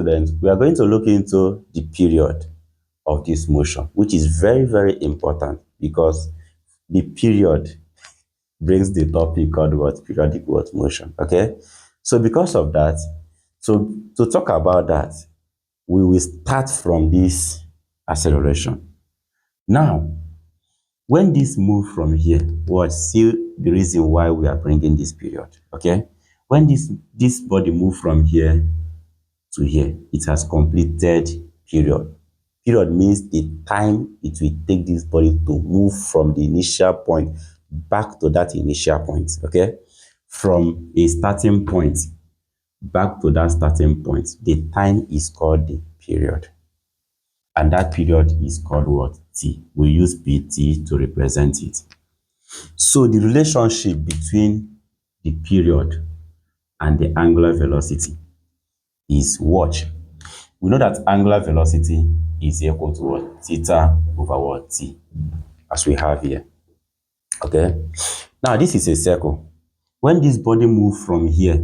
Students, we are going to look into the period of this motion, which is very, very important because the period brings the topic called what? Periodic what? Motion. Okay? So because of that, so to talk about that, we will start from this acceleration. Now, when this move from here, what? See the reason why we are bringing this period. Okay? When this body move from here to here, it has completed period. Period means the time it will take this body to move from the initial point back to that initial point, okay? From a starting point back to that starting point, the time is called the period. And that period is called what? T. We use PT to represent it. So the relationship between the period and the angular velocity is watch. We know that angular velocity is equal to what? Theta over what? T, as we have here. Okay? Now, this is a circle. When this body moves from here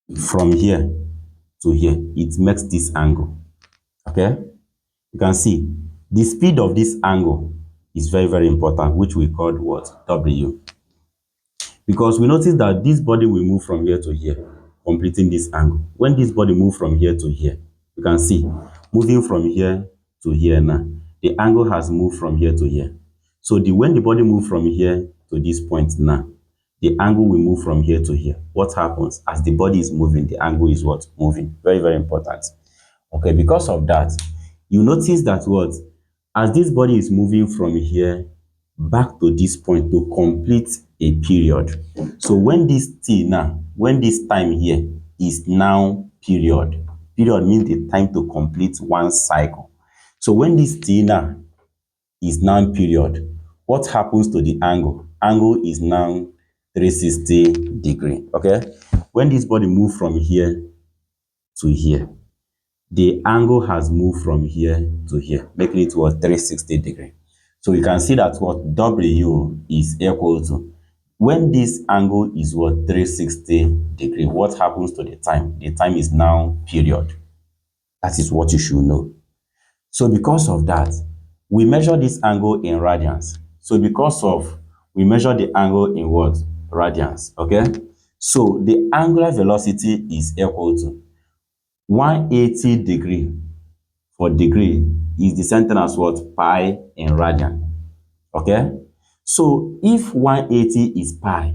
to here, it makes this angle. Okay? You can see the speed of this angle is very, very important, which we call what? W. Because we notice that this body will move from here to here, completing this angle. When this body moves from here to here, you can see moving from here to here now, the angle has moved from here to here. So when the body moves from here to this point now, the angle will move from here to here. What happens? As the body is moving, the angle is what? Moving. Very, very important. Okay, because of that, you notice that what? As this body is moving from here back to this point to complete a period. So when this T now, when this time here is now period, period means the time to complete one cycle. So when this T now is now period, what happens to the angle? Angle is now 360 degree. Okay? When this body moves from here to here, the angle has moved from here to here, making it what? 360 degree. So you can see that what? W is equal to, when this angle is what? 360 degree, what happens to the time? The time is now period. That is what you should know. So because of that, we measure this angle in radians. So we measure the angle in what? Radians. Okay? So the angular velocity is equal to 180 degree for degree is the same thing as what? Pi in radian. Okay? So if 180 is pi,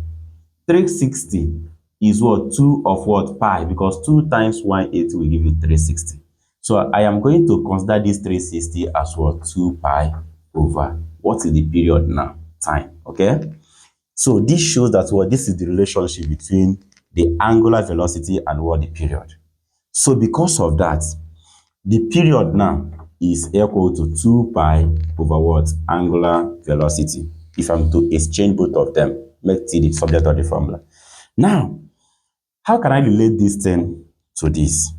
360 is what? 2 of what? Pi, because 2 times 180 will give you 360. So I am going to consider this 360 as what? 2 pi over, what is the period now? Time. Okay? So this shows that what? This is the relationship between the angular velocity and what? The period. So because of that, the period now is equal to 2 pi over what? Angular velocity. If I'm to exchange both of them, make T the subject of the formula. Now, how can I relate this thing to this?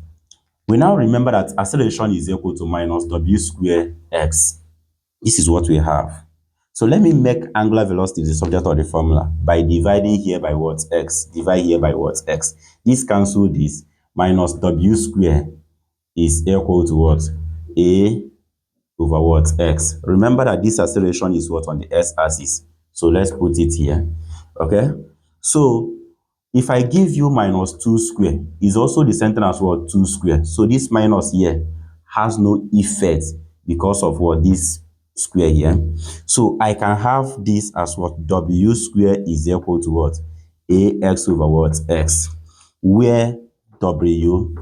We now remember that acceleration is equal to minus w squared x. This is what we have. So let me make angular velocity the subject of the formula by dividing here by what? X. Divide here by what? X. This cancel this. Minus w squared is equal to what? A over what? X. Remember that this acceleration is what? On the x-axis. So let's put it here. Okay? So if I give you minus 2 square, is also the same thing as what? 2 square. So this minus here has no effect because of what? This square here. So I can have this as what? W square is equal to what? Ax over what? X. Where W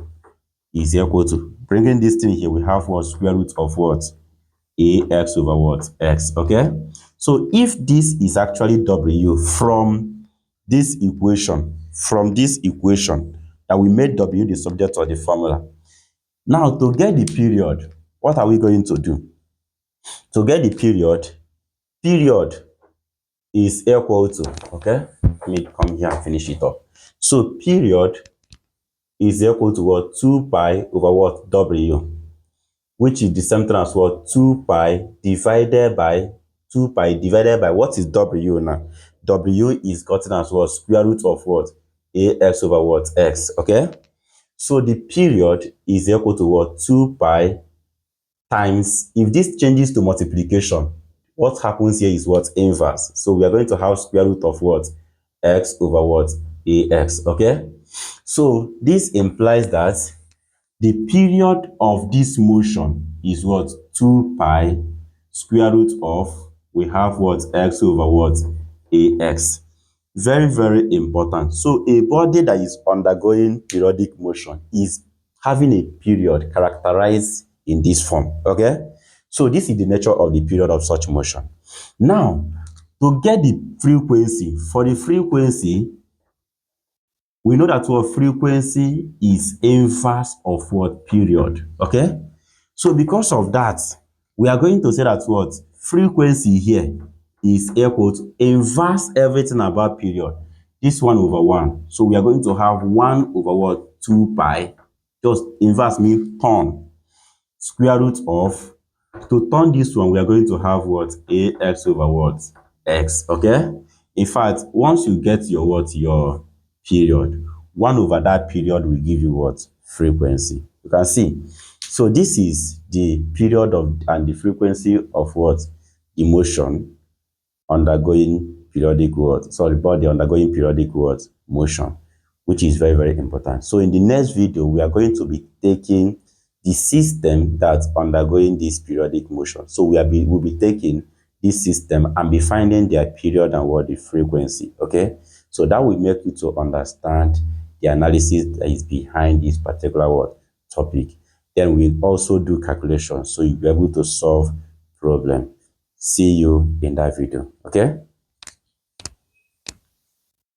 is equal to, bringing this thing here, we have what? Square root of what? Ax over what? X. Okay? So if this is actually W from this equation, that we made W the subject of the formula. Now, to get the period, what are we going to do? To get the period is equal to, okay? Let me come here and finish it up. So period is equal to what? 2 pi over what? W, which is the same thing as what? 2 pi divided by what is W now? W is gotten as what? Square root of what? Ax over what? X. Okay? So the period is equal to what? 2 pi times, if this changes to multiplication, what happens here is what? Inverse. So we are going to have square root of what? X over what? Ax, okay? So this implies that the period of this motion is what? 2 pi square root of, we have what? X over what? Ax. Very, very important. So a body that is undergoing periodic motion is having a period characterized in this form, okay? So this is the nature of the period of such motion. Now, to get the frequency, for the frequency, we know that what? Frequency is inverse of what? Period, okay? So because of that, we are going to say that what? Frequency here is equal to inverse everything about period. This 1 over 1. So we are going to have 1 over what? 2 pi. Just inverse means turn. Square root of, to turn this one, we are going to have what? Ax over what? X, okay? In fact, once you get your what? Your period, 1 over that period will give you what? Frequency. You can see. So this is the period of and the frequency of what? Emotion undergoing periodic what? Sorry, body undergoing periodic what? Motion, which is very, very important. So in the next video, we are going to be taking the system that's undergoing this periodic motion. So we'll be taking this system and be finding their period and what? The frequency, okay? So that will make you to understand the analysis that is behind this particular what? Topic. Then we'll also do calculations, so you'll be able to solve problem. See you in that video, okay?